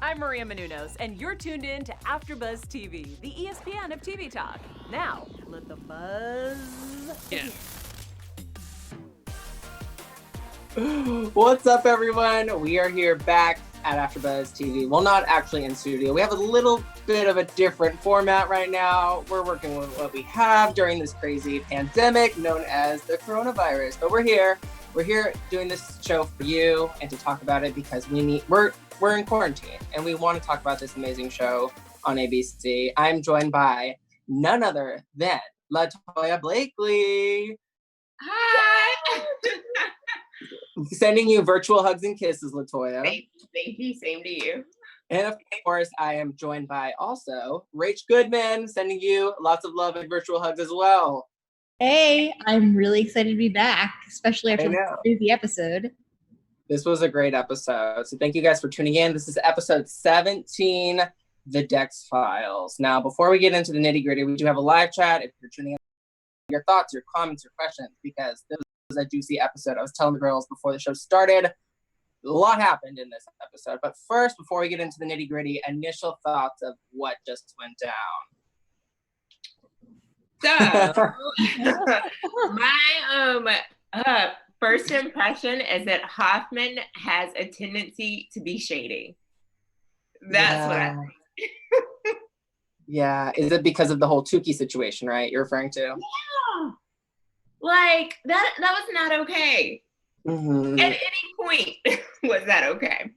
I'm Maria Menounos, and you're tuned in to AfterBuzz TV, the ESPN of TV talk. Now, let the buzz begin. What's up, everyone? We are here back at AfterBuzz TV. Well, not actually in studio. We have a little bit of a different format right now. We're working with what we have during this crazy pandemic known as the coronavirus. But we're here. We're here doing this show for you and to talk about it because we're in quarantine and we want to talk about this amazing show on ABC. I'm joined by none other than LaToya Blakely. Hi. Sending you virtual hugs and kisses, LaToya. Thank you. Same to you. And of course, I am joined by also Rach Goodman, sending you lots of love and virtual hugs as well. Hey, I'm really excited to be back, especially after the crazy episode. This was a great episode. So thank you guys for tuning in. This is episode 17, The Dex Files. Now, before we get into the nitty gritty, we do have a live chat. If you're tuning in, your thoughts, your comments, your questions, because this was a juicy episode. I was telling the girls before the show started, a lot happened in this episode. But first, before we get into the nitty gritty, initial thoughts of what just went down. So, my first impression is that Hoffman has a tendency to be shady. That's what I think. Yeah. Is it because of the whole Tukey situation, right? You're referring to? Yeah. Like, that was not okay. Mm-hmm. At any point was that okay.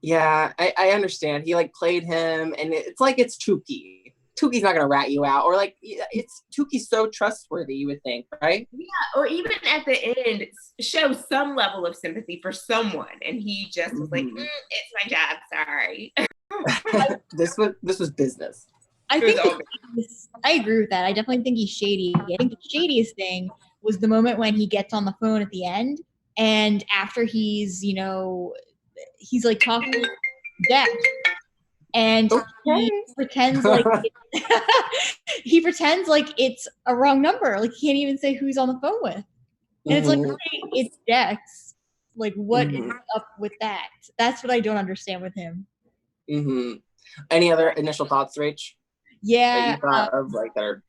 Yeah, I understand. He played him, and it's like it's Tukey. Tukey's not gonna rat you out, or it's Tukey's so trustworthy. You would think, right? Yeah, or even at the end, show some level of sympathy for someone, and he just was like, "It's my job, sorry." This was business. I agree with that. I definitely think he's shady. I think the shadiest thing was the moment when he gets on the phone at the end, and after he's talking to Dex, and he pretends like it's a wrong number. Like, he can't even say who he's on the phone with, and it's like, hey, it's Dex. Like, what is up with that? That's what I don't understand with him. Mm-hmm. Any other initial thoughts, Rach? Yeah, that you thought of right there.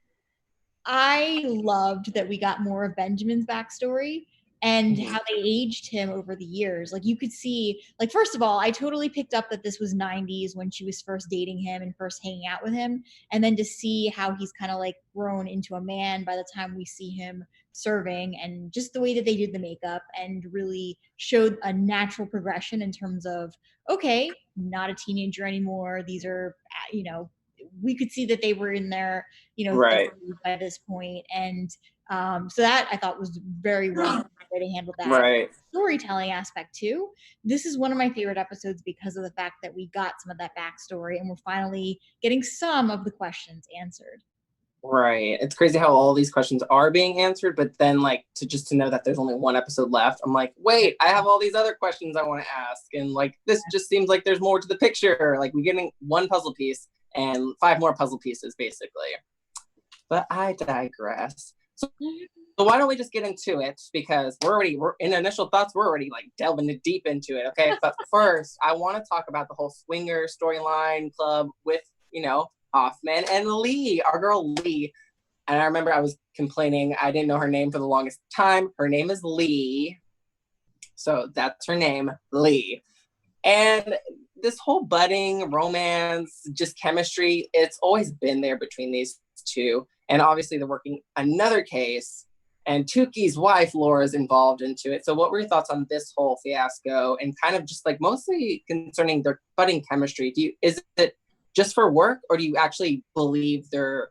I loved that we got more of Benjamin's backstory and how they aged him over the years. Like, you could see, first of all, I totally picked up that this was 90s when she was first dating him and first hanging out with him. And then to see how he's kind of grown into a man by the time we see him serving, and just the way that they did the makeup and really showed a natural progression in terms of, okay, not a teenager anymore. These are, we could see that they were in their, right, 30s by this point. And so that I thought was very well the way to handle that. Right. Storytelling aspect too. This is one of my favorite episodes because of the fact that we got some of that backstory and we're finally getting some of the questions answered. Right. It's crazy how all these questions are being answered, but then to know that there's only one episode left, I'm like, wait, I have all these other questions I want to ask. And this just seems like there's more to the picture. We're getting one puzzle piece and 5 more puzzle pieces, basically. But I digress. So why don't we just get into it? Because we're in initial thoughts, we're already delving deep into it, okay? But first, I want to talk about the whole swinger storyline club with, Hoffman and Lee, our girl Lee. And I remember I was complaining I didn't know her name for the longest time. Her name is Lee. So that's her name, Lee. And this whole budding romance, just chemistry, it's always been there between these two. And obviously they're working another case, and Tukey's wife, Laura, is involved into it. So what were your thoughts on this whole fiasco, and kind of just mostly concerning their budding chemistry? Is it just for work, or do you actually believe their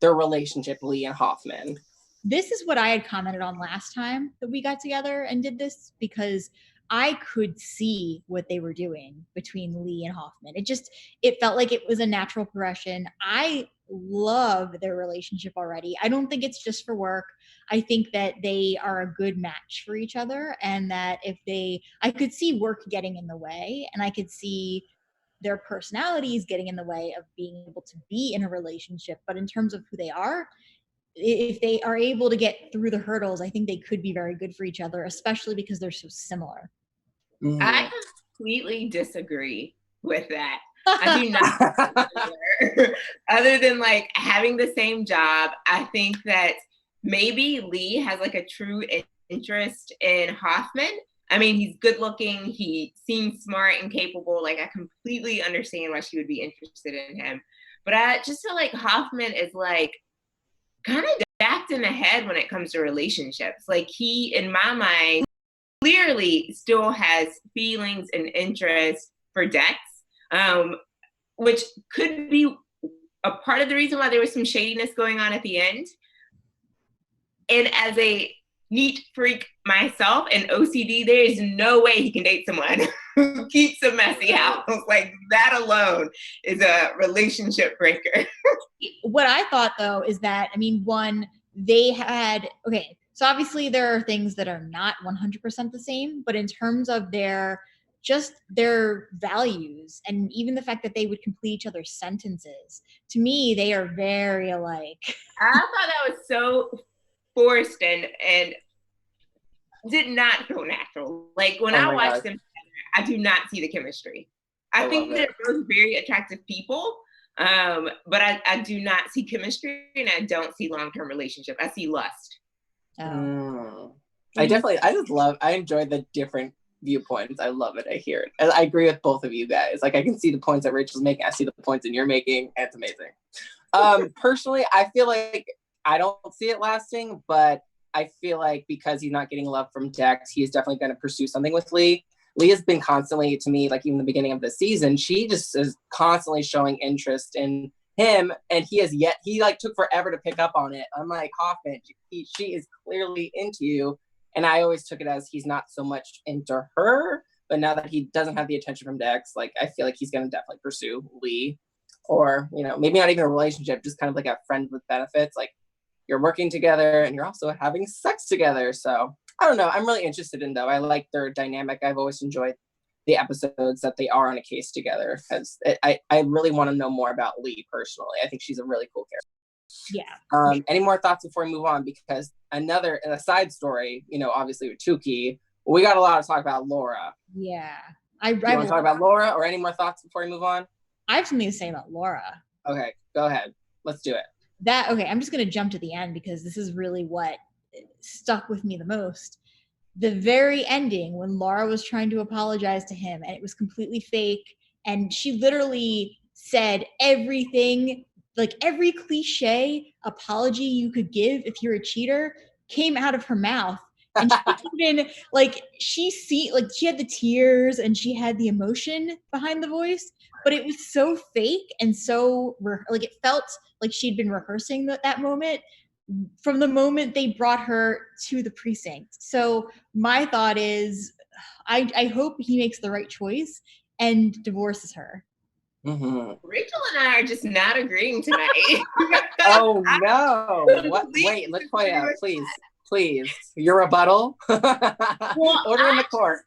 relationship, Lee and Hoffman? This is what I had commented on last time that we got together and did this, because I could see what they were doing between Lee and Hoffman. It felt like it was a natural progression. I love their relationship already. I don't think it's just for work. I think that they are a good match for each other, and that I could see work getting in the way, and I could see their personalities getting in the way of being able to be in a relationship. But in terms of who they are, if they are able to get through the hurdles, I think they could be very good for each other, especially because they're so similar. I completely disagree. with that. I do not. Other than like having the same job, I think that maybe Lee has like a true interest in Hoffman. I mean, he's good looking. He seems smart and capable. Like, I completely understand why she would be interested in him. But I just feel like Hoffman is like kind of jacked in the head when it comes to relationships. Like, he, in my mind, clearly still has feelings and interest for Dex, which could be a part of the reason why there was some shadiness going on at the end. And as a neat freak myself and OCD, there is no way he can date someone who keeps a messy house. Like, that alone is a relationship breaker. What I thought, though, is that, I mean, one, they had, okay, so obviously there are things that are not 100% the same, but in terms of their values and even the fact that they would complete each other's sentences, to me, they are very alike. I thought that was so forced and did not feel natural. Like, when I watch them together, I do not see the chemistry. I think they're both very attractive people, but I do not see chemistry, and I don't see long-term relationship. I see lust. I enjoy the different viewpoints. I love it. I hear it. I agree with both of you guys. Like, I can see the points that Rachel's making. I see the points that you're making. And it's amazing. Personally, I feel like I don't see it lasting, but I feel like because he's not getting love from Dex, he is definitely going to pursue something with Lee. Lee has been constantly, to me, like even the beginning of the season, she just is constantly showing interest in him, and he like took forever to pick up on it. I'm like, Hoffman, she is clearly into you. And I always took it as he's not so much into her, but now that he doesn't have the attention from Dex, like I feel like he's going to definitely pursue Lee, or, you know, maybe not even a relationship, just kind of like a friend with benefits. Like, you're working together and you're also having sex together. So I don't know. I'm really interested in, though. I like their dynamic. I've always enjoyed the episodes that they are on a case together, because I really want to know more about Lee personally. I think she's a really cool character. Yeah. Any more thoughts before we move on? Because a side story, you know, obviously with Tukey, we got a lot to talk about Laura. Yeah. You want to talk about Laura, or any more thoughts before we move on? I have something to say about Laura. Okay, go ahead. Let's do it. I'm just going to jump to the end because this is really what stuck with me the most. The very ending, when Laura was trying to apologize to him and it was completely fake, and she literally said everything, like every cliche apology you could give if you're a cheater came out of her mouth. And she had the tears and she had the emotion behind the voice, but it was so fake and so like it felt like she'd been rehearsing that moment from the moment they brought her to the precinct. So my thought is, I hope he makes the right choice and divorces her. Mm-hmm. Rachel and I are just not agreeing tonight. Oh no! What? Wait, LaToya, please, your rebuttal. Order in the court.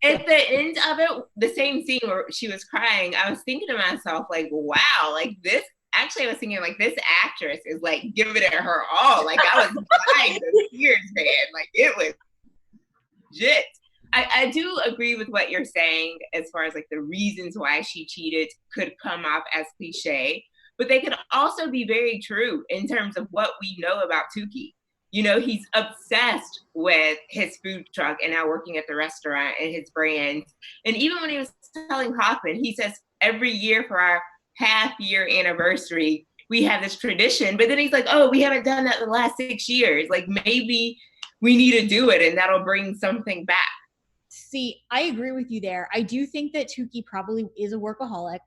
At the end of it, the same scene where she was crying, I was thinking to myself, like, wow, like this. Actually, I was thinking, like, this actress is like giving it her all. Like, I was crying the tears, man. Like, it was legit. I do agree with what you're saying as far as like the reasons why she cheated could come off as cliche, but they could also be very true in terms of what we know about Tukey. You know, he's obsessed with his food truck and now working at the restaurant and his brands. And even when he was telling Hoffman, he says every year for our half-year anniversary, we have this tradition. But then he's like, oh, we haven't done that the last 6 years. Like, maybe we need to do it and that'll bring something back. See, I agree with you there. I do think that Tukey probably is a workaholic.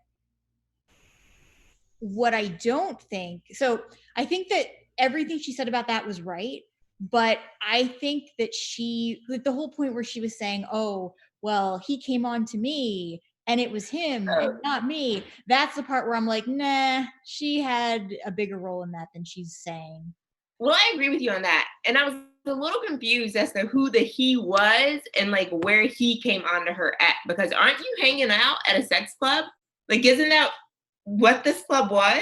What I don't think, so I think that everything she said about that was right, but I think that the whole point where she was saying, oh, well, he came on to me and it was him and not me. That's the part where I'm like, nah, she had a bigger role in that than she's saying. Well, I agree with you on that. And I was a little confused as to who the he was and like where he came onto her at, because aren't you hanging out at a sex club? Like, isn't that what this club was?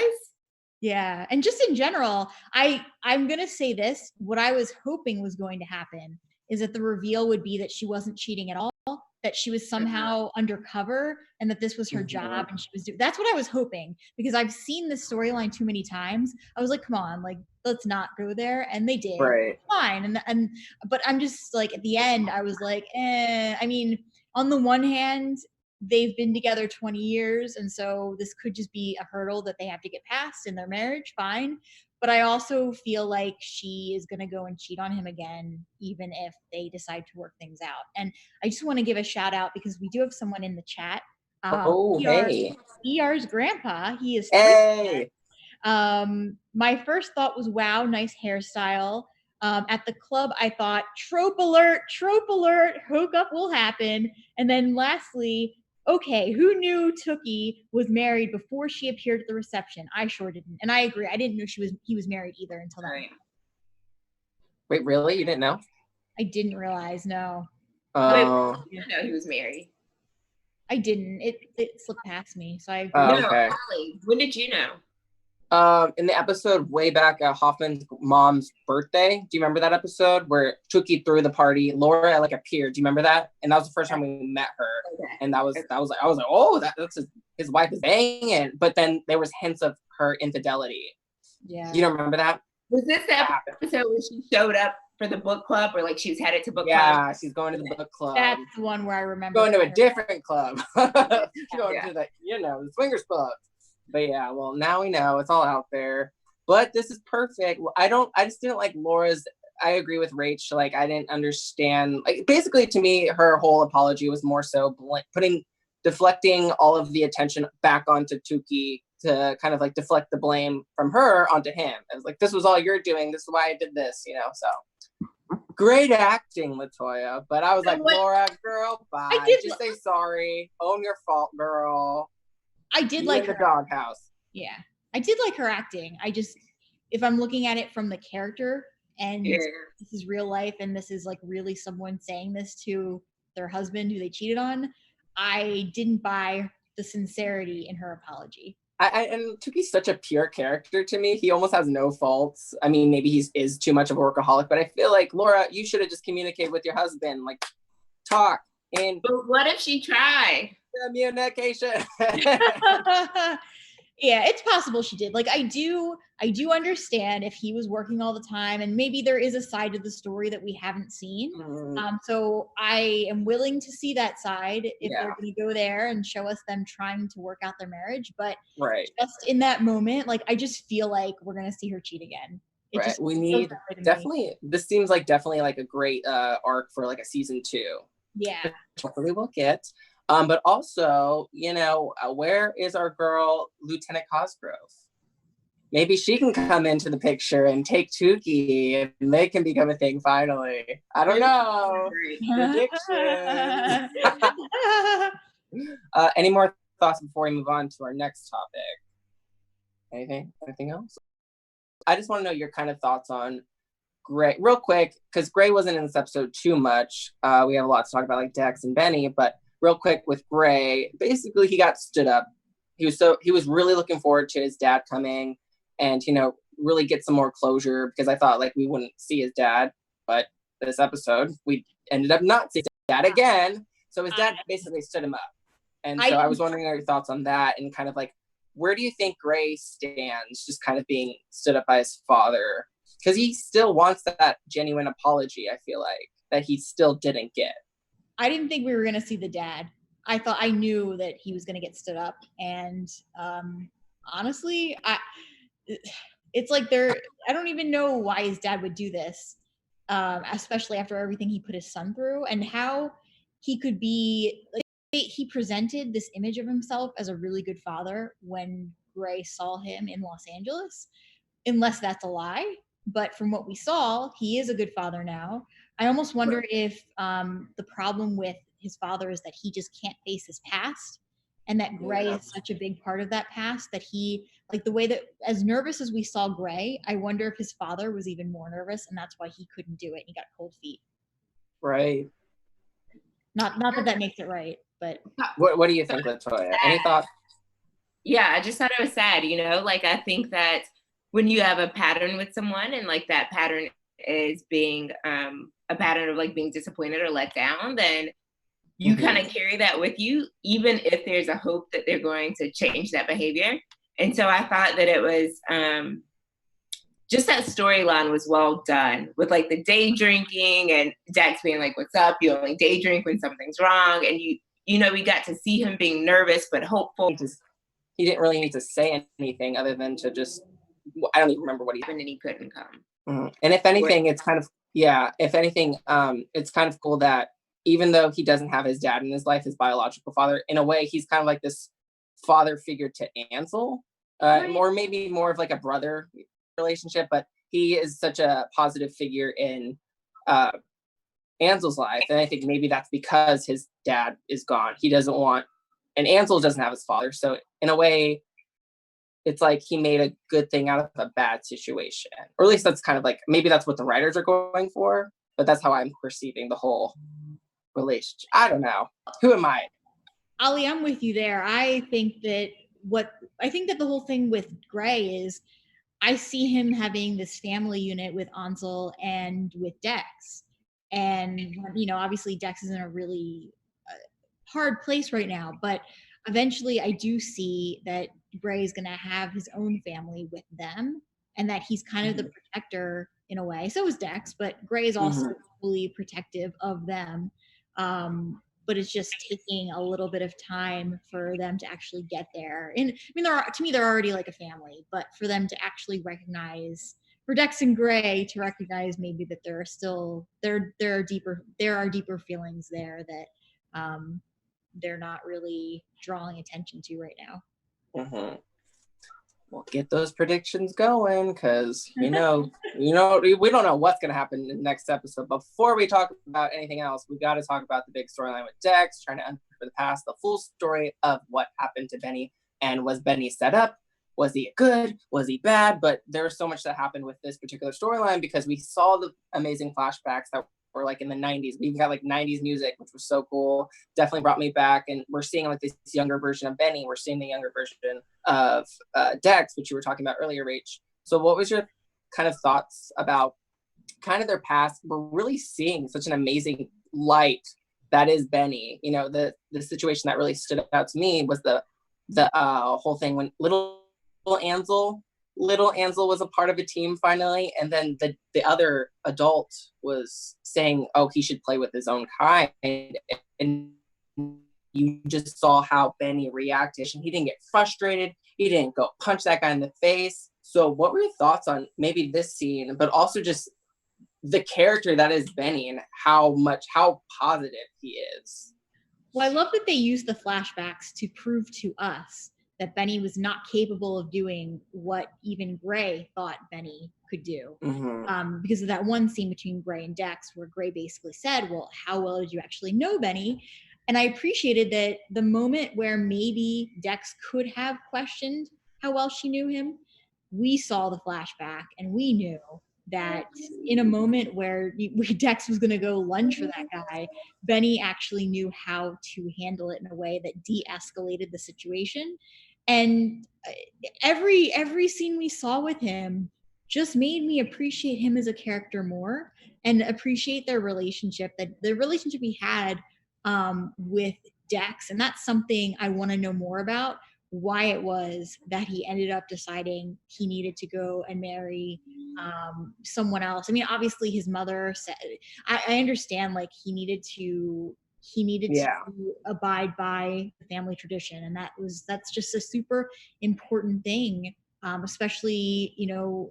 Yeah. And just in general, I'm going to say this, what I was hoping was going to happen is that the reveal would be that she wasn't cheating at all that she was somehow undercover and that this was her job and she was doing. That's what I was hoping, because I've seen this storyline too many times. I was like, come on, like, let's not go there. And they did. Right. Fine. But I'm just like, at the end, I was like, I mean, on the one hand, they've been together 20 years. And so this could just be a hurdle that they have to get past in their marriage. Fine. But I also feel like she is going to go and cheat on him again, even if they decide to work things out. And I just want to give a shout out because we do have someone in the chat. Hey. ER's grandpa. He is. Hey. My first thought was, wow, nice hairstyle. At the club, I thought, trope alert, hookup will happen. And then lastly, okay, who knew Tookie was married before she appeared at the reception? I sure didn't. And I agree. I didn't know he was married either until that. Right. Wait, really? You didn't know? I didn't realize, no. Oh. You didn't know he was married. I didn't. It slipped past me. So I agree. Oh, No, okay. Allie, when did you know? In the episode way back at Hoffman's mom's birthday, do you remember that episode where Tookie threw the party? Laura like appeared. Do you remember that? And that was the first time we met her. Okay. And I was like, oh, that's his wife is banging. But then there was hints of her infidelity. Yeah. You don't remember that? Was this the episode where she showed up for the book club, or like she was headed to book club? Yeah, she's going to the book club. That's the one where I remember. Going to a different club. Going Yeah. to the, the swingers club. But yeah, well, now we know it's all out there. But this is perfect. I just didn't like Laura's. I agree with Rach. Like, I didn't understand. Like, basically, to me, her whole apology was more so deflecting all of the attention back onto Tookie to kind of like deflect the blame from her onto him. I was like, this was all you're doing. This is why I did this, So great acting, LaToya. But I was like, Laura, girl, bye. Just say sorry. Own your fault, girl. I did like the doghouse. Yeah, I did like her acting. I just, if I'm looking at it from the character and this is real life and this is like really someone saying this to their husband who they cheated on, I didn't buy the sincerity in her apology. And Tookie's such a pure character to me. He almost has no faults. I mean, maybe he is too much of a workaholic, but I feel like, Laura, you should have just communicated with your husband, like talk. But what if she tried? Communication. Yeah, it's possible she did. Like, I do understand if he was working all the time, and maybe there is a side to the story that we haven't seen. So I am willing to see that side if they're going to go there and show us them trying to work out their marriage. But just in that moment, like, I just feel like we're going to see her cheat again. We need definitely. This seems like definitely like a great arc for like a season 2. Yeah, hopefully we'll get. But also, where is our girl, Lieutenant Cosgrove? Maybe she can come into the picture and take Tookie and they can become a thing finally. I don't know. Prediction. Any more thoughts before we move on to our next topic? Anything else? I just want to know your kind of thoughts on Gray, real quick, because Gray wasn't in this episode too much. We have a lot to talk about, like Dex and Benny, but real quick with Gray, basically he got stood up. He was really looking forward to his dad coming and, really get some more closure, because I thought like we wouldn't see his dad, but this episode we ended up not seeing his dad again. So his dad basically stood him up. And so I was wondering your thoughts on that and kind of like, where do you think Gray stands just kind of being stood up by his father? Because he still wants that genuine apology, I feel like, that he still didn't get. I didn't think we were going to see the dad. I knew that he was going to get stood up. And honestly, it's like I don't even know why his dad would do this, especially after everything he put his son through and how he could be, like, he presented this image of himself as a really good father when Gray saw him in Los Angeles, unless that's a lie. But from what we saw, he is a good father now. I almost wonder if the problem with his father is that he just can't face his past, and that Gray is such a big part of that past that he, like, the way that, as nervous as we saw Gray, I wonder if his father was even more nervous, and that's why he couldn't do it. He got cold feet. Right. Not that makes it right, but. What do you think, LaToya? Any thoughts? Yeah, I just thought it was sad, like, I think that when you have a pattern with someone and like that pattern is being a pattern of like being disappointed or let down, then you kind of carry that with you, even if there's a hope that they're going to change that behavior. And so I thought that it was just that storyline was well done with like the day drinking and Dex being like, what's up? You only day drink when something's wrong. And you know, we got to see him being nervous, but hopeful. He didn't really need to say anything other than to just, I don't even remember what he happened, and he couldn't come. And if anything, it's kind of, it's kind of cool that even though he doesn't have his dad in his life, his biological father, in a way, he's kind of like this father figure to Ansel, or maybe more of like a brother relationship, but he is such a positive figure in Ansel's life. And I think maybe that's because his dad is gone. He doesn't want, and Ansel doesn't have his father. So in a way, it's like he made a good thing out of a bad situation. Or at least that's kind of like, maybe that's what the writers are going for, but that's how I'm perceiving the whole relationship. I don't know. Who am I? Ali, I'm with you there. I think that the whole thing with Gray is I see him having this family unit with Ansel and with Dex. And, you know, obviously Dex is in a really hard place right now, but eventually I do see that Gray is going to have his own family with them, and that he's kind of the protector in a way. So is Dex, but Gray is also fully protective of them. But it's just taking a little bit of time for them to actually get there. And I mean, to me, they're already like a family, but for them to actually recognize, for Dex and Gray to recognize maybe that there are deeper feelings there that they're not really drawing attention to right now. Well, get those predictions going, because we don't know what's going to happen in the next episode. Before we talk about anything else, we got to talk about the big storyline with Dex, trying to uncover the past, the full story of what happened to Benny. And was Benny set up? Was he good? Was he bad? But there was so much that happened with this particular storyline, because we saw the amazing flashbacks that were like in the 90s. We even got like 90s music, which was so cool. Definitely brought me back. And we're seeing like this younger version of Benny. We're seeing the younger version of Dex, which you were talking about earlier, Rach. So what was your kind of thoughts about kind of their past? We're really seeing such an amazing light that is Benny. You know, the situation that really stood out to me was the whole thing when little Ansel was a part of a team finally, and then the other adult was saying, oh, he should play with his own kind, and you just saw how Benny reacted. He didn't get frustrated. He didn't go punch that guy in the face. So what were your thoughts on maybe this scene, but also just the character that is Benny and how positive he is? Well, I love that they used the flashbacks to prove to us that Benny was not capable of doing what even Gray thought Benny could do. Because of that one scene between Gray and Dex where Gray basically said, well, how well did you actually know Benny? And I appreciated that the moment where maybe Dex could have questioned how well she knew him, we saw the flashback and we knew that in a moment where Dex was going to go lunge for that guy, Benny actually knew how to handle it in a way that de-escalated the situation. And every scene we saw with him just made me appreciate him as a character more and appreciate their relationship, that the relationship he had with Dex. And that's something I want to know more about, why it was that he ended up deciding he needed to go and marry someone else. I mean, obviously his mother said, I understand, like he needed to abide by the family tradition, and that's just a super important thing, especially, you know,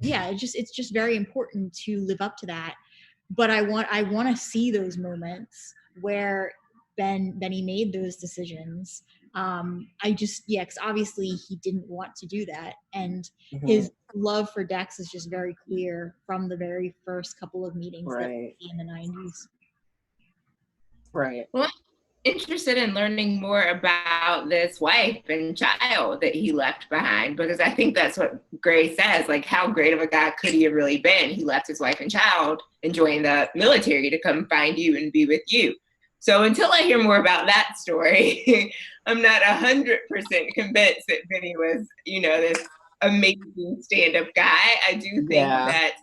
it's just very important to live up to that. But I want to see those moments where Benny made those decisions. Because obviously he didn't want to do that, and his love for Dex is just very clear from the very first couple of meetings that we see in the 90s. Right. Well, I'm interested in learning more about this wife and child that he left behind, because I think that's what Gray says, like how great of a guy could he have really been? He left his wife and child and joined the military to come find you and be with you. So until I hear more about that story, I'm not 100% convinced that Benny was, you know, this amazing stand-up guy. I do think that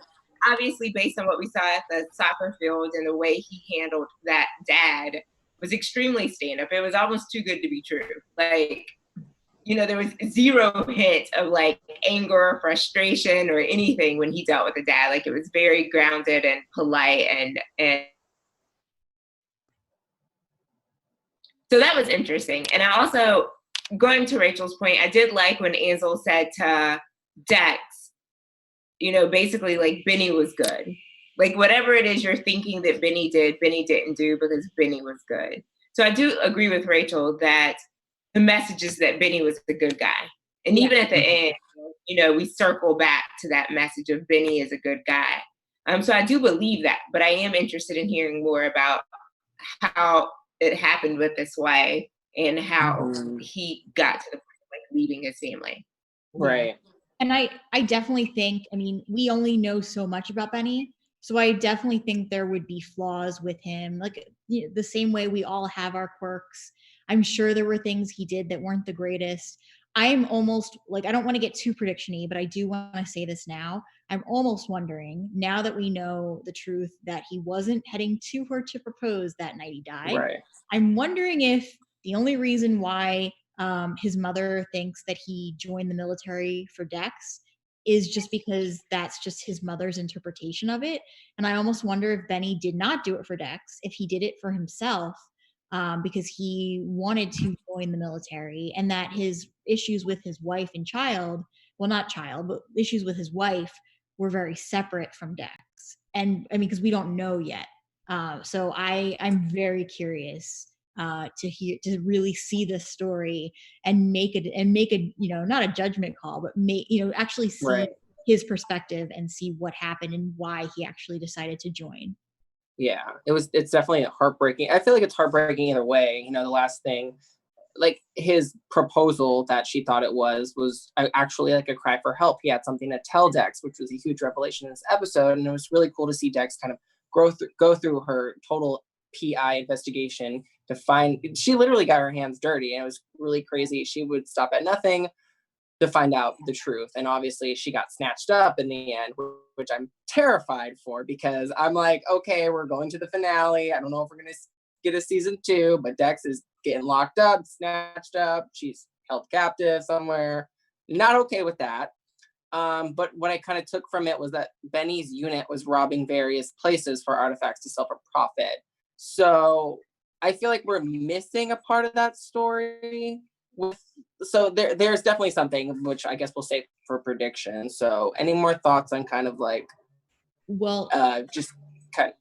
obviously based on what we saw at the soccer field and the way he handled that dad, was extremely stand-up. It was almost too good to be true. Like, you know, there was zero hint of like anger or frustration or anything when he dealt with the dad. Like, it was very grounded and polite, and so that was interesting. And I also, going to Rachel's point, I did like when Ansel said to Dex, you know, basically like Benny was good. Like, whatever it is you're thinking that Benny did, Benny didn't do because Benny was good. So I do agree with Rachel that the message is that Benny was a good guy. And even at the end, you know, we circle back to that message of Benny is a good guy. So I do believe that, but I am interested in hearing more about how it happened with this wife and how he got to the point of like leaving his family. Right. And I definitely think, I mean, we only know so much about Benny. So I definitely think there would be flaws with him, like, you know, the same way we all have our quirks. I'm sure there were things he did that weren't the greatest. I'm almost like, I don't want to get too prediction-y, but I do want to say this now. I'm almost wondering, now that we know the truth, that he wasn't heading to her to propose that night he died. Right. I'm wondering if the only reason why his mother thinks that he joined the military for Dex is just because that's just his mother's interpretation of it. And I almost wonder if Benny did not do it for Dex, if he did it for himself, because he wanted to join the military, and that his issues with his wife and child, well, not child, but issues with his wife were very separate from Dex. And I mean, because we don't know yet. So I'm very curious to really see this story and make a, you know, not a judgment call, but actually see his perspective and see what happened and why he actually decided to join. Yeah, it's definitely heartbreaking. I feel like it's heartbreaking either way. You know, the last thing, like his proposal that she thought it was actually like a cry for help. He had something to tell Dex, which was a huge revelation in this episode. And it was really cool to see Dex kind of go through her total PI investigation to find, she literally got her hands dirty, and it was really crazy. She would stop at nothing to find out the truth. And obviously she got snatched up in the end, which I'm terrified for, because I'm like, okay, we're going to the finale. I don't know if we're going to get a season 2, but Dex is getting locked up, snatched up. She's held captive somewhere. Not okay with that. But what I kind of took from it was that Benny's unit was robbing various places for artifacts to sell for profit. So I feel like we're missing a part of that story. So there's definitely something, which I guess we'll save for prediction. So any more thoughts on kind of like, well, just kind of,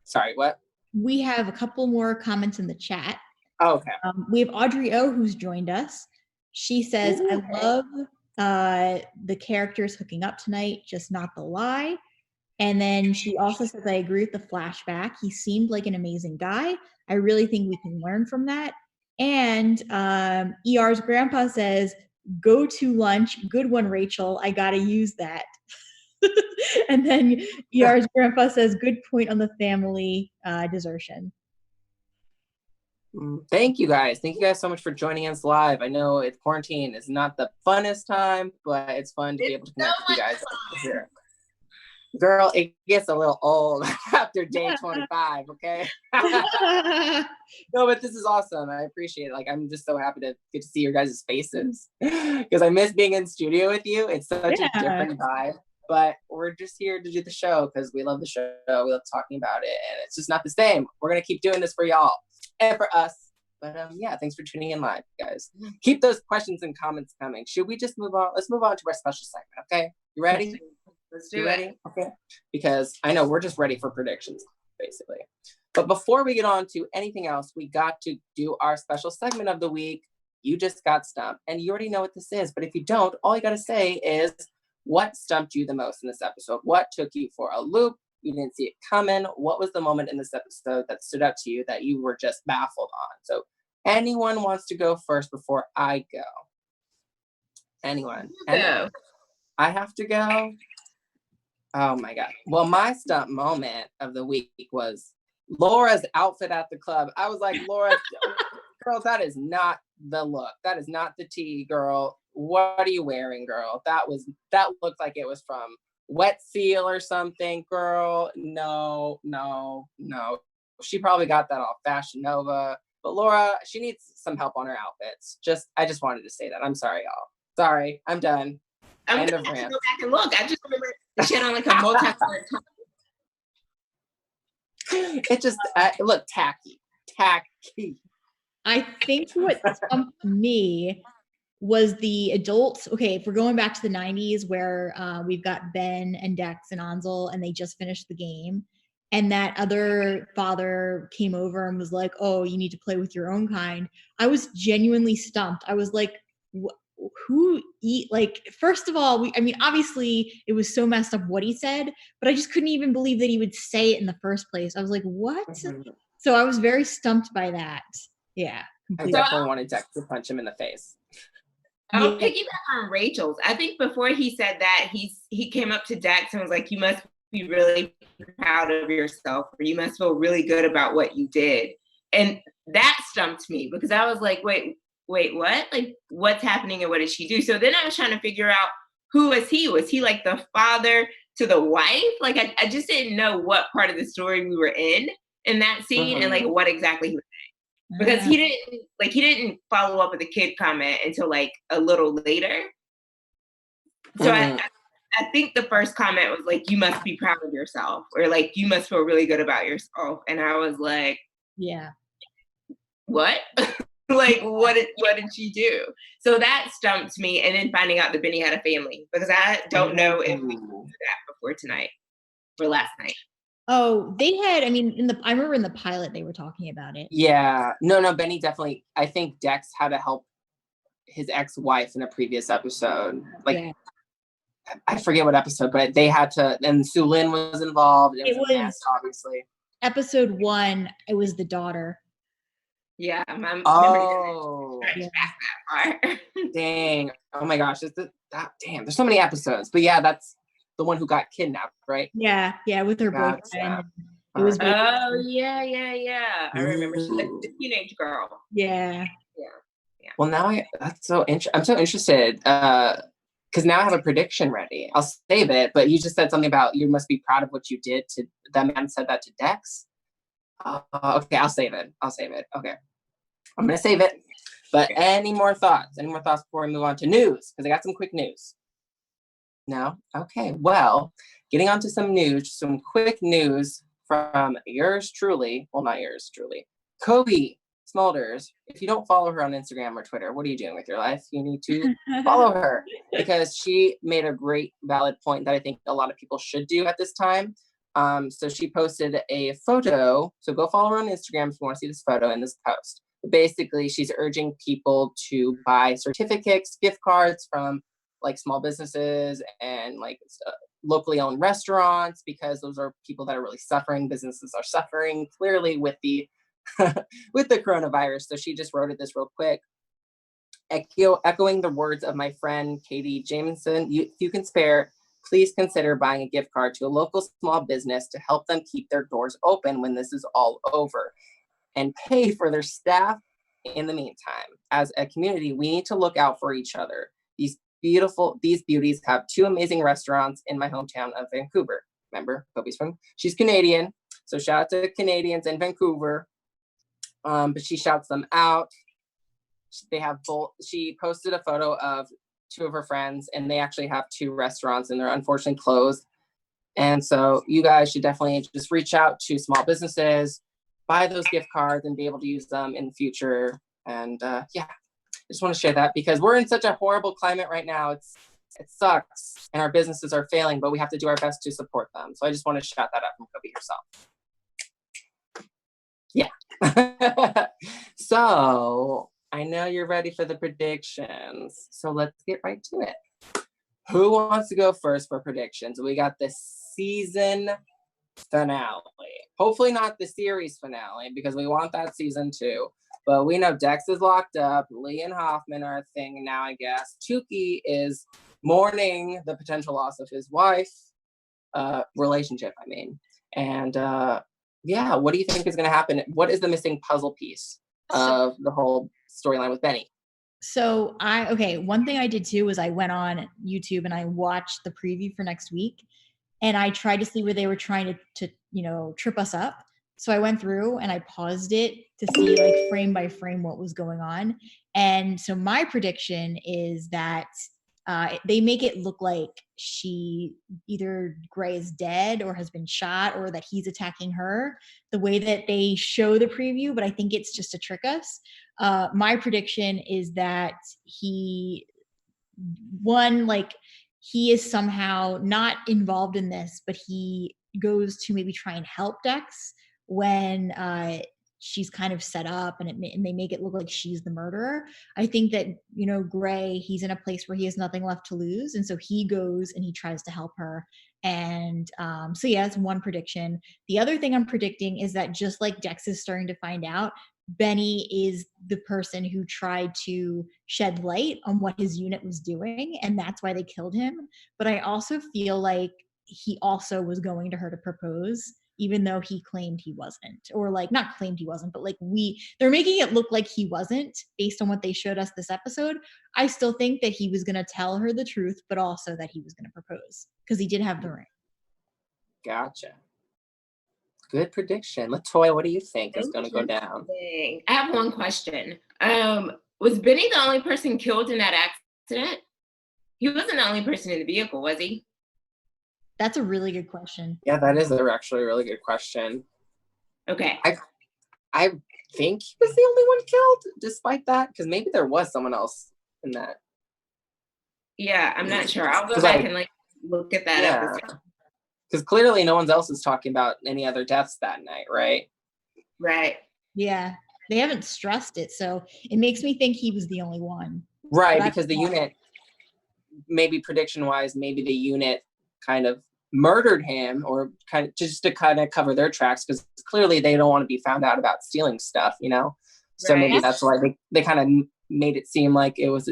sorry, what? We have a couple more comments in the chat. Oh, okay. We have Audrey O, who's joined us. She says, I love the characters hooking up tonight, just not the lie. And then she also says, I agree with the flashback. He seemed like an amazing guy. I really think we can learn from that. And ER's grandpa says, go to lunch. Good one, Rachel. I got to use that. And then ER's grandpa says, good point on the family desertion. Thank you guys. Thank you guys so much for joining us live. I know it's quarantine is not the funnest time, but it's fun to be able to connect with you guys here. Girl, it gets a little old after day 25, okay? No, but this is awesome. I appreciate it. Like, I'm just so happy to get to see your guys' faces because I miss being in studio with you. It's such a different vibe, but we're just here to do the show because we love the show. We love talking about it, and it's just not the same. We're going to keep doing this for y'all and for us. But yeah, thanks for tuning in live, guys. Keep those questions and comments coming. Should we just move on? Let's move on to our special segment, okay? You ready? Let's do it. Okay. Because I know we're just ready for predictions, basically. But before we get on to anything else, we got to do our special segment of the week. You just got stumped. And you already know what this is. But if you don't, all you got to say is, what stumped you the most in this episode? What took you for a loop? You didn't see it coming. What was the moment in this episode that stood out to you that you were just baffled on? So anyone wants to go first before I go? Anyone? I have to go? Oh my God. Well, my stump moment of the week was Laura's outfit at the club. I was like, Laura, girl, that is not the look. That is not the tea, girl. What are you wearing, girl? That looked like it was from Wet Seal or something, girl. No. she probably got that off Fashion Nova. But Laura, she needs some help on her outfits. I just wanted to say that. I'm sorry, y'all. Sorry, I'm done. I'm gonna have to go back and look. I just remember the shit on like a multi-colored top. It just look tacky. I think what stumped me was the adults. Okay, if we're going back to the 90s where we've got Ben and Dex and Ansel and they just finished the game, and that other father came over and was like, oh, you need to play with your own kind. I was genuinely stumped. I was like, who eat, like, first of all, I mean, obviously it was so messed up what he said, but I just couldn't even believe that he would say it in the first place. I was like, what? So I was very stumped by that. Yeah. I definitely wanted Dex to punch him in the face. I'll piggyback on Rachel's. I think before he said that, he came up to Dex and was like, you must be really proud of yourself, or you must feel really good about what you did. And that stumped me because I was like, wait, what? Like, what's happening and what did she do? So then I was trying to figure out, who was he? Was he like the father to the wife? Like, I just didn't know what part of the story we were in that scene and like what exactly he was saying. Because he didn't follow up with the kid comment until like a little later. So I think the first comment was like, you must be proud of yourself, or like, you must feel really good about yourself. And I was like, yeah, what? Like, what did she do? So that stumped me. And then finding out that Benny had a family, because I don't know if we knew that before tonight or last night. Oh, they had, I mean, I remember in the pilot, they were talking about it. Yeah, no, Benny definitely, I think Dex had to help his ex-wife in a previous episode. Like, yeah. I forget what episode, but they had to, and Sue Lin was involved. It was a mess, obviously. Episode 1, it was the daughter. Yeah, my memory back that far. Dang. Oh my gosh. Damn, there's so many episodes. But yeah, that's the one who got kidnapped, right? Yeah, with her boyfriend. It was yeah. I remember the teenage girl. Yeah. Well, now I'm so interested. Because now I have a prediction ready. I'll save it, but you just said something about you must be proud of what you did to the man said that to Dex. Okay, I'll save it. Okay. I'm going to save it. But any more thoughts? Any more thoughts before we move on to news? Because I got some quick news. No? Okay. Well, getting on to some news, some quick news from yours truly. Well, not yours truly. Kobe Smulders. If you don't follow her on Instagram or Twitter, what are you doing with your life? You need to follow her because she made a great, valid point that I think a lot of people should do at this time. So she posted a photo. So go follow her on Instagram if you want to see this photo and this post. But basically, she's urging people to buy certificates, gift cards from like small businesses and like locally owned restaurants, because those are people that are really suffering. Businesses are suffering clearly with the with the coronavirus. So she just wrote it this real quick. Echoing the words of my friend Katie Jameson, if you can spare, please consider buying a gift card to a local small business to help them keep their doors open when this is all over, and pay for their staff in the meantime. As a community, we need to look out for each other. These beauties have 2 amazing restaurants in my hometown of Vancouver. Remember, Kobe's she's Canadian, so shout out to Canadians in Vancouver. But she shouts them out. They have both. She posted a photo of 2 of her friends, and they actually have 2 restaurants, and they're unfortunately closed. And so you guys should definitely just reach out to small businesses, buy those gift cards, and be able to use them in the future. And yeah, I just want to share that because we're in such a horrible climate right now. It sucks, and our businesses are failing, but we have to do our best to support them. So I just want to shout that out from Kobe herself. Yeah. So I know you're ready for the predictions. So let's get right to it. Who wants to go first for predictions? We got the season finale. Hopefully not the series finale, because we want that season 2. But we know Dex is locked up. Lee and Hoffman are a thing now, I guess. Tukey is mourning the potential loss of his wife. Relationship, I mean. And yeah, what do you think is going to happen? What is the missing puzzle piece of the whole storyline with Benny? So one thing I did too was I went on YouTube and I watched the preview for next week, and I tried to see where they were trying to trip us up. So I went through and I paused it to see like frame by frame what was going on. And so my prediction is that they make it look like either Gray is dead or has been shot, or that he's attacking her the way that they show the preview, but I think it's just to trick us. My prediction is that he is somehow not involved in this, but he goes to maybe try and help Dex when she's kind of set up, and they make it look like she's the murderer. I think that, Gray, he's in a place where he has nothing left to lose, and so he goes and he tries to help her. And so yeah, that's one prediction. The other thing I'm predicting is that just like Dex is starting to find out, Benny is the person who tried to shed light on what his unit was doing, and that's why they killed him. But I also feel like he also was going to her to propose, even though he claimed he wasn't, or like not claimed he wasn't, but like they're making it look like he wasn't based on what they showed us this episode. I still think that he was going to tell her the truth, but also that he was going to propose because he did have the ring. Gotcha. Good prediction. LaToya, what do you think is going to go down? I have one question. Was Benny the only person killed in that accident? He wasn't the only person in the vehicle, was he? That's a really good question. Yeah, that is actually a really good question. Okay. I think he was the only one killed, despite that, because maybe there was someone else in that. Yeah, I'm not sure. I'll go back and look at that episode. Because clearly no one else is talking about any other deaths that night, right? Right. Yeah. They haven't stressed it, so it makes me think he was the only one. Right, because the unit, maybe prediction-wise, maybe the unit kind of murdered him, or kind of just to kind of cover their tracks, because clearly they don't want to be found out about stealing stuff, So maybe that's why they kind of made it seem like it was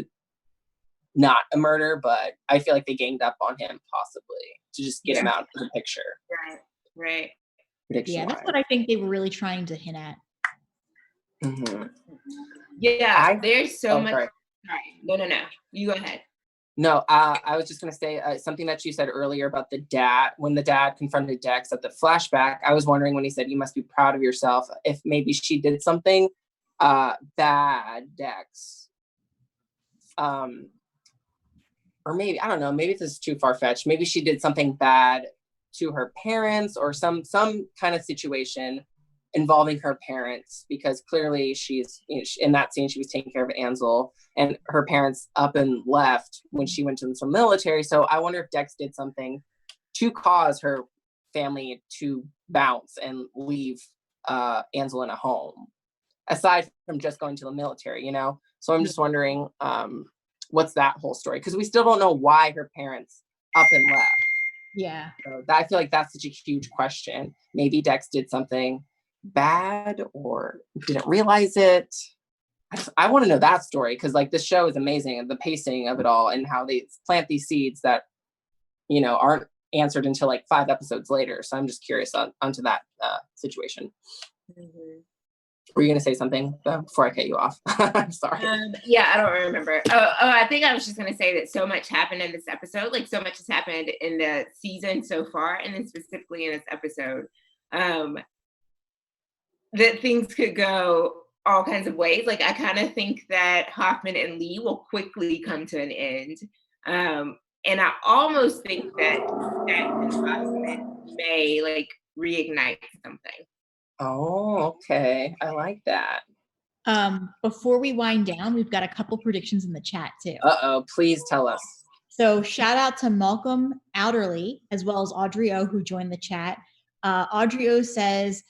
not a murder, but I feel like they ganged up on him possibly to just get him out of the picture. Right. Yeah, that's what I think they were really trying to hint at. Mm-hmm. Yeah, there's so much. Sorry. No. You go ahead. No, I was just going to say something that you said earlier about the dad. When the dad confronted Dex at the flashback, I was wondering when he said, "You must be proud of yourself," if maybe she did something bad, Dex. Or maybe, I don't know, maybe this is too far-fetched. Maybe she did something bad to her parents, or some kind of situation involving her parents, because clearly she's, in that scene, she was taking care of Ansel, and her parents up and left when she went to the military. So I wonder if Dex did something to cause her family to bounce and leave Ansel in a home, aside from just going to the military, So I'm just wondering, what's that whole story? Because we still don't know why her parents up and left. Yeah. So I feel like that's such a huge question. Maybe Dex did something bad or didn't realize it. I want to know that story, because this show is amazing, and the pacing of it all, and how they plant these seeds that aren't answered until 5 episodes later. So I'm just curious onto that situation. Mm-hmm. Were you going to say something before I cut you off? I'm sorry. Yeah, I don't remember. I think I was just going to say that so much happened in this episode. So much has happened in the season so far, and then specifically in this episode, that things could go all kinds of ways. I kind of think that Hoffman and Lee will quickly come to an end. And I almost think that Hoffman may reignite something. Oh, okay. I like that. Before we wind down, we've got a couple predictions in the chat too. Uh-oh, please tell us. So shout out to Malcolm Outerly, as well as Audrey O, who joined the chat. Audrey O says,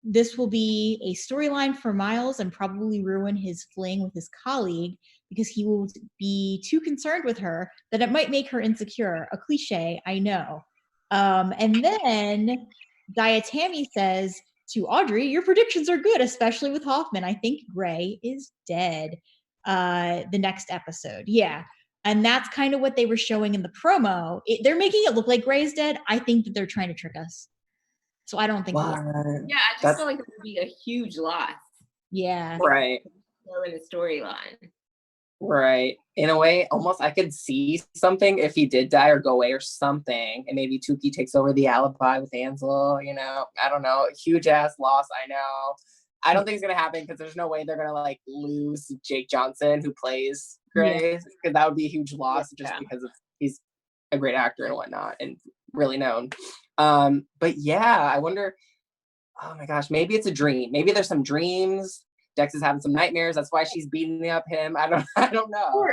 this will be a storyline for Miles and probably ruin his fling with his colleague, because he will be too concerned with her that it might make her insecure. A cliche, I know. And then Diatami says to Audrey, your predictions are good, especially with Hoffman. I think Gray is dead the next episode. Yeah. And that's kind of what they were showing in the promo. They're making it look like Gray is dead. I think that they're trying to trick us. So I don't think. Yeah, I just feel like it would be a huge loss. Yeah. Right. In the storyline. Right. In a way, almost I could see something if he did die or go away or something. And maybe Tukey takes over the alibi with Ansel, I don't know. Huge ass loss, I know. I don't think it's gonna happen because there's no way they're gonna like lose Jake Johnson, who plays Gray, because that would be a huge loss just because he's a great actor and whatnot and really known. But yeah, I wonder, oh my gosh, maybe it's a dream. Maybe there's some dreams. Dex is having some nightmares. That's why she's beating up him. I don't know.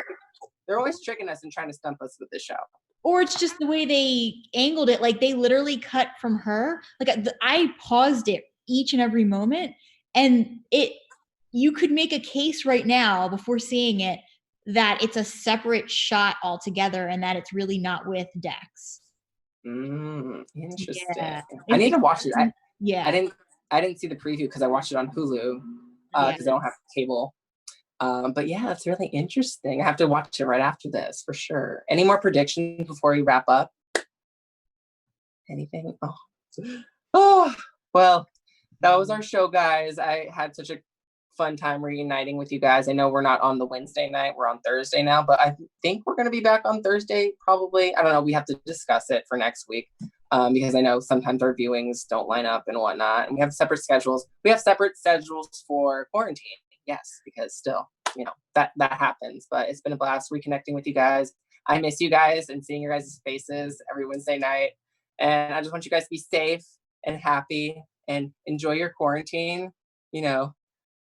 They're always tricking us and trying to stump us with this show. Or it's just the way they angled it. Like they literally cut from her. Like I paused it each and every moment, and you could make a case right now before seeing it that it's a separate shot altogether and that it's really not with Dex. Interesting. Yeah. I need to watch it. I didn't see the preview because I watched it on Hulu because I don't have cable. But yeah, that's really interesting. I have to watch it right after this for sure. Any more predictions before we wrap up? Anything? Oh, well, that was our show, guys. I had such a fun time reuniting with you guys. I know we're not on the Wednesday night. We're on Thursday now, but I think we're going to be back on Thursday, probably. I don't know. We have to discuss it for next week because I know sometimes our viewings don't line up and whatnot. And we have separate schedules. We have separate schedules for quarantine. Yes, because still, that happens. But it's been a blast reconnecting with you guys. I miss you guys and seeing your guys' faces every Wednesday night. And I just want you guys to be safe and happy and enjoy your quarantine.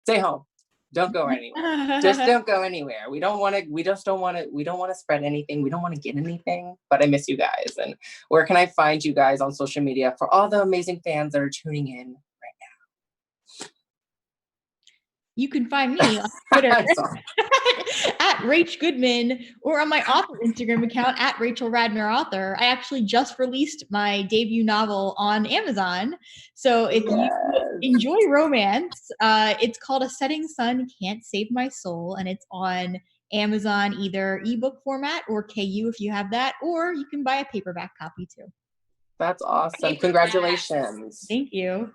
Stay home. Don't go anywhere. Just don't go anywhere. We don't want to spread anything. We don't want to get anything. But I miss you guys. And where can I find you guys on social media for all the amazing fans that are tuning in? You can find me on Twitter at Rach Goodman or on my author Instagram account at Rachel Radner Author. I actually just released my debut novel on Amazon. So if you enjoy romance, it's called A Setting Sun Can't Save My Soul, and it's on Amazon, either ebook format or KU if you have that, or you can buy a paperback copy too. That's awesome. Congratulations. Thank you.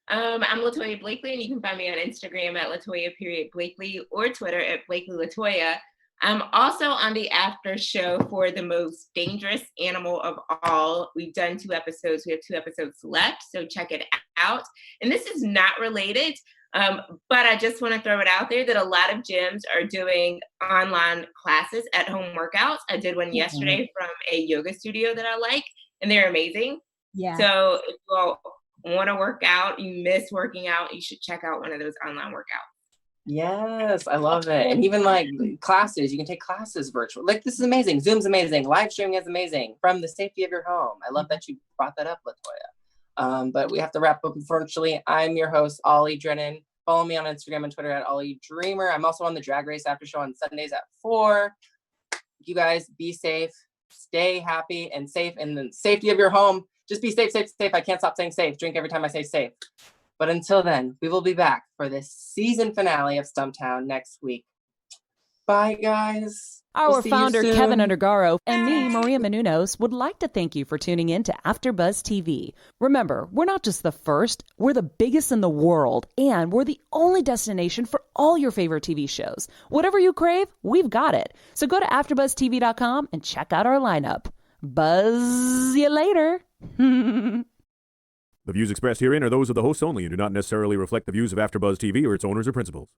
I'm LaToya Blakely, and you can find me on Instagram at LaToya.Blakely or Twitter at BlakelyLaToya. I'm also on the after show for The Most Dangerous Animal of All. We've done 2 episodes. We have 2 episodes left, so check it out. And this is not related, but I just want to throw it out there that a lot of gyms are doing online classes, at-home workouts. I did one yesterday from a yoga studio that I like, and they're amazing. Yeah. So if you want to work out, you miss working out, you should check out one of those online workouts. Yes, I love it. And even like classes, you can take classes virtual. Like, this is amazing. Zoom's amazing. Live streaming is amazing from the safety of your home. I love that you brought that up, LaToya. But we have to wrap up, unfortunately. I'm your host, Ollie Drennan. Follow me on Instagram and Twitter at Ollie Dreamer. I'm also on the Drag Race After Show on Sundays at 4. You guys be safe, stay happy and safe in the safety of your home. Just be safe, safe, safe. I can't stop saying safe. Drink every time I say safe. But until then, we will be back for the season finale of Stumptown next week. Bye, guys. Our founder, Keven Undergaro, and me, Maria Menounos, would like to thank you for tuning in to AfterBuzz TV. Remember, we're not just the first, we're the biggest in the world, and we're the only destination for all your favorite TV shows. Whatever you crave, we've got it. So go to AfterBuzzTV.com and check out our lineup. Buzz you later. The views expressed herein are those of the hosts only and do not necessarily reflect the views of AfterBuzz TV or its owners or principals.